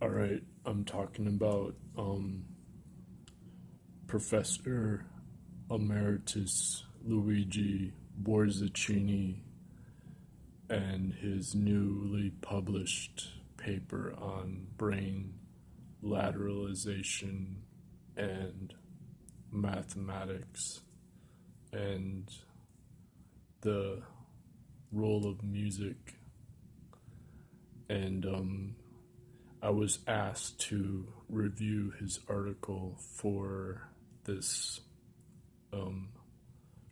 All right, I'm talking about Professor Emeritus Luigi Borzacchini and his newly published paper on brain lateralization and mathematics and the role of music. And I was asked to review his article for this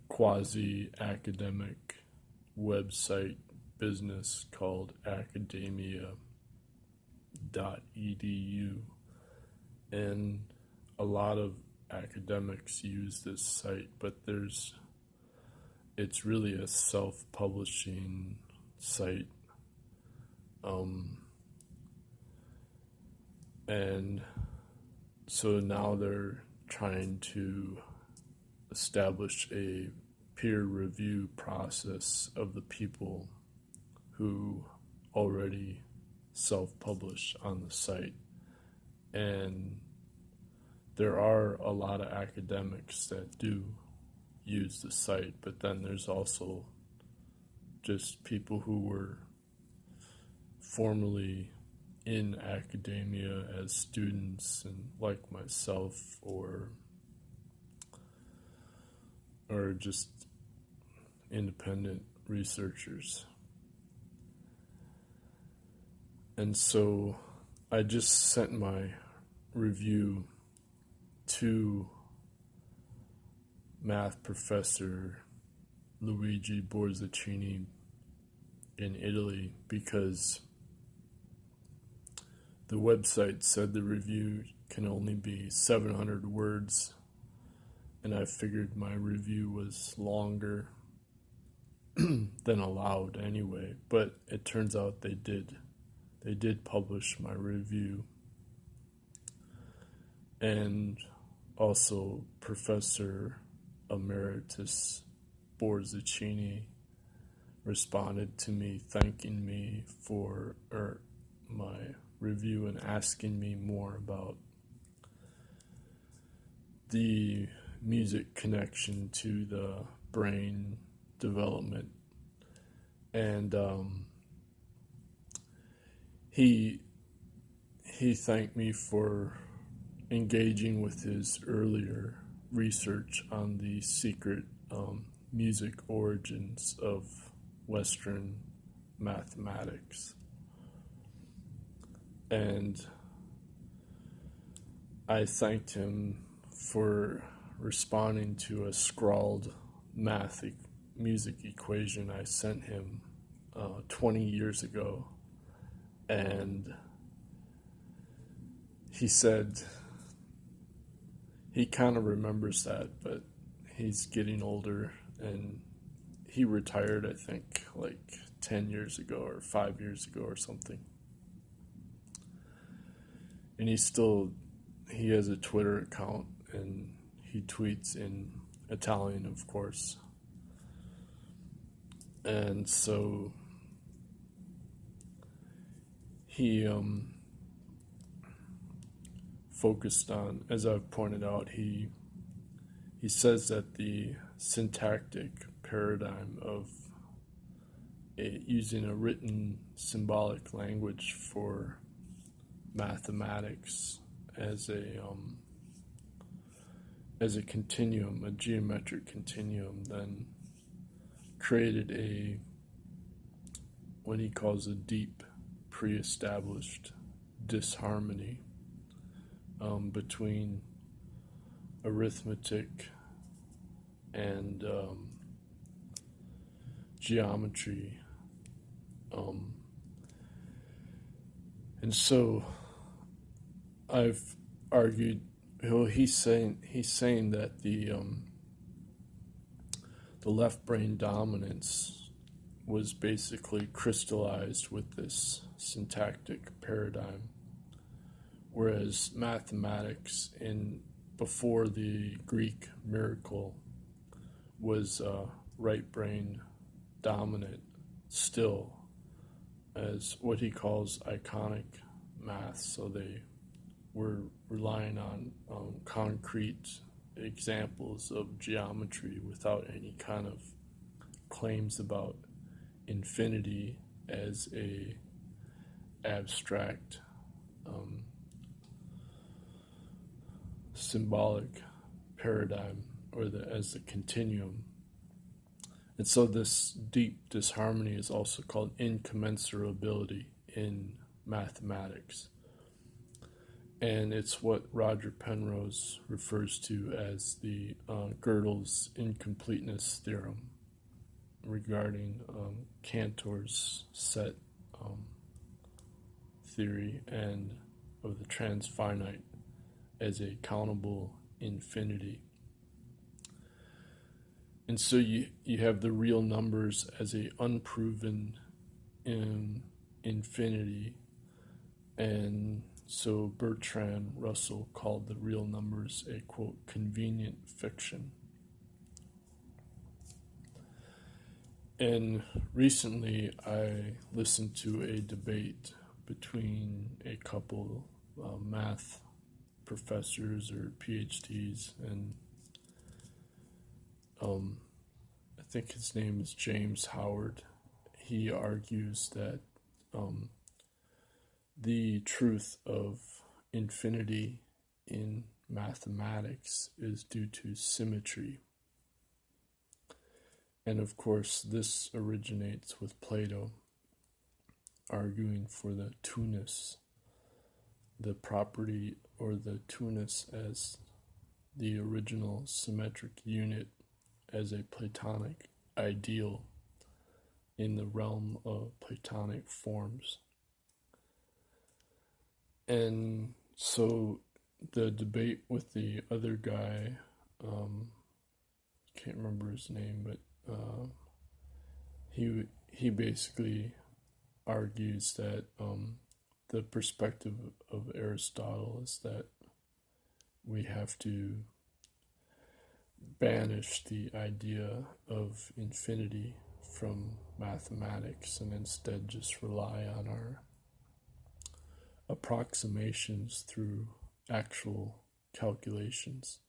quasi-academic website business called academia.edu. And a lot of academics use this site, but it's really a self-publishing site. And so now they're trying to establish a peer review process of the people who already self-publish on the site. And there are a lot of academics that do use the site, but then there's also just people who were formerly in academia as students and like myself or just independent researchers. And so I just sent my review to math professor Luigi Borzacchini in Italy because the website said the review can only be 700 words, and I figured my review was longer than allowed anyway, but it turns out they did publish my review. And also Professor Emeritus Borzacchini responded to me thanking me for my review and asking me more about the music connection to the brain development. And he thanked me for engaging with his earlier research on the secret music origins of Western mathematics. And I thanked him for responding to a scrawled music equation I sent him 20 years ago. And he said he kind of remembers that, but he's getting older and he retired, I think, like 10 years ago or 5 years ago or something. And he has a Twitter account and he tweets in Italian, of course. And so he focused on, as I've pointed out, he says that the syntactic paradigm of using a written symbolic language for mathematics as a continuum, a geometric continuum, then created what he calls a deep pre-established disharmony between arithmetic and geometry. And so I've argued, he's saying that the left brain dominance was basically crystallized with this syntactic paradigm, whereas mathematics before the Greek miracle was right brain dominant still, as what he calls iconic math, so they were relying on concrete examples of geometry without any kind of claims about infinity as a abstract symbolic paradigm, or as the continuum. And so this deep disharmony is also called incommensurability in mathematics. And it's what Roger Penrose refers to as the Gödel's incompleteness theorem regarding Cantor's set theory and of the transfinite as a countable infinity. And so you have the real numbers as a unproven infinity. And so Bertrand Russell called the real numbers a, quote, convenient fiction. And recently I listened to a debate between a couple math professors or PhDs, and I think his name is James Howard. He argues that the truth of infinity in mathematics is due to symmetry. And of course, this originates with Plato, arguing for the two-ness, the property or the two-ness as the original symmetric unit as a Platonic ideal in the realm of Platonic forms. And so the debate with the other guy, can't remember his name, but he basically argues that the perspective of Aristotle is that we have to banish the idea of infinity from mathematics and instead just rely on our approximations through actual calculations.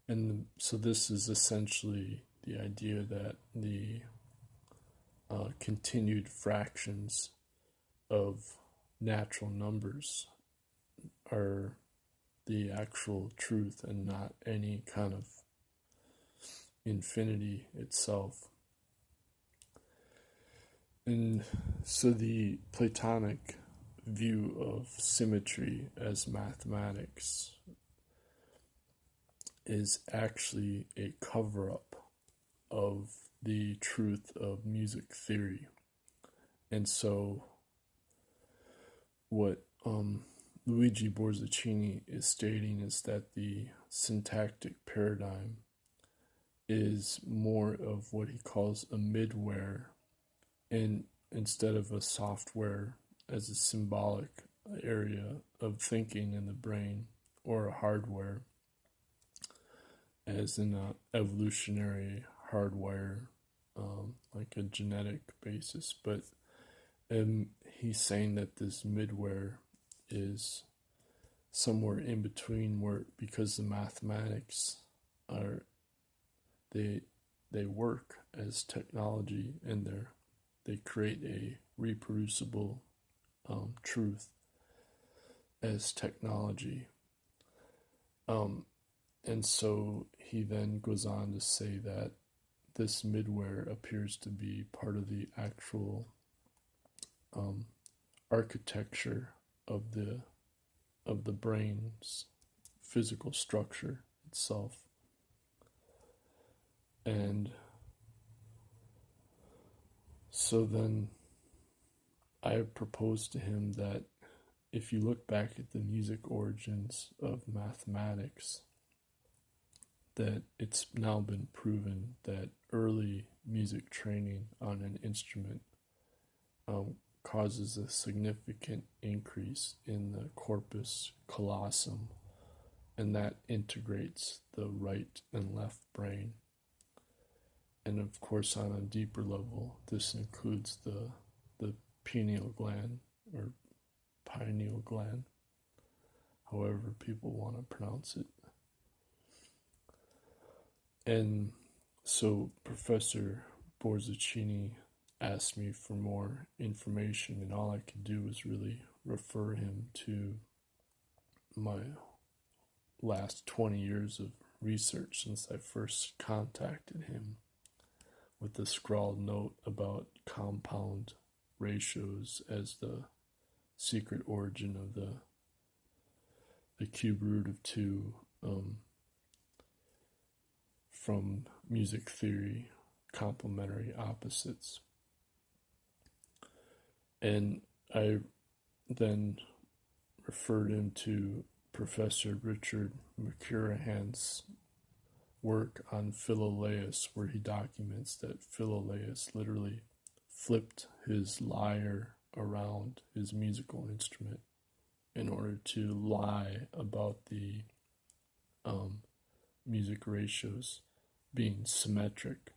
And so this is essentially the idea that the continued fractions of natural numbers are the actual truth and not any kind of infinity itself. And so the Platonic view of symmetry as mathematics is actually a cover-up of the truth of music theory. And so what Luigi Borzacchini is stating is that the syntactic paradigm is more of what he calls a midware, and instead of a software as a symbolic area of thinking in the brain, or a hardware as in an evolutionary hardwire, like a genetic basis. But he's saying that this midware is somewhere in between, where because the mathematics are they work as technology, and they create a reproducible truth as technology. And so he then goes on to say that this midware appears to be part of the actual architecture of the brain's physical structure itself. And so then I proposed to him that if you look back at the music origins of mathematics, that it's now been proven that early music training on an instrument causes a significant increase in the corpus callosum, and that integrates the right and left brain. And of course, on a deeper level, this includes the pineal gland or pineal gland, however people want to pronounce it. And so Professor Borzacchini asked me for more information, and all I could do was really refer him to my last 20 years of research since I first contacted him with the scrawled note about compound ratios as the secret origin of the cube root of 2 from music theory, complementary opposites. And I then referred him to Professor Richard McCurahan's work on Philolaus, where he documents that Philolaus literally flipped his lyre around his musical instrument in order to lie about the music ratios being symmetric.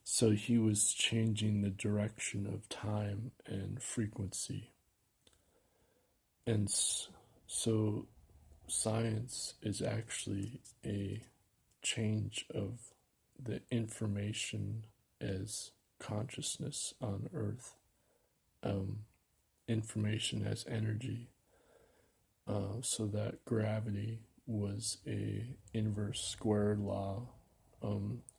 So he was changing the direction of time and frequency. And so science is actually a change of the information as consciousness on Earth, information as energy, so that gravity was a inverse square law.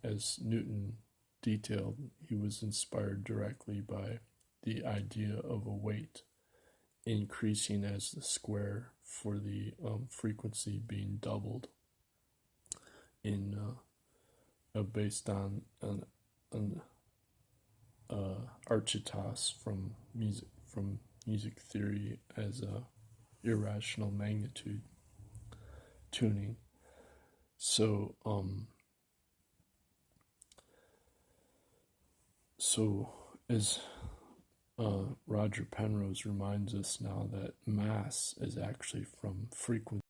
As Newton detailed, he was inspired directly by the idea of a weight increasing as the square for the frequency being doubled in based on Archytas from music theory as a irrational magnitude tuning. So as Roger Penrose reminds us now, that mass is actually from frequency.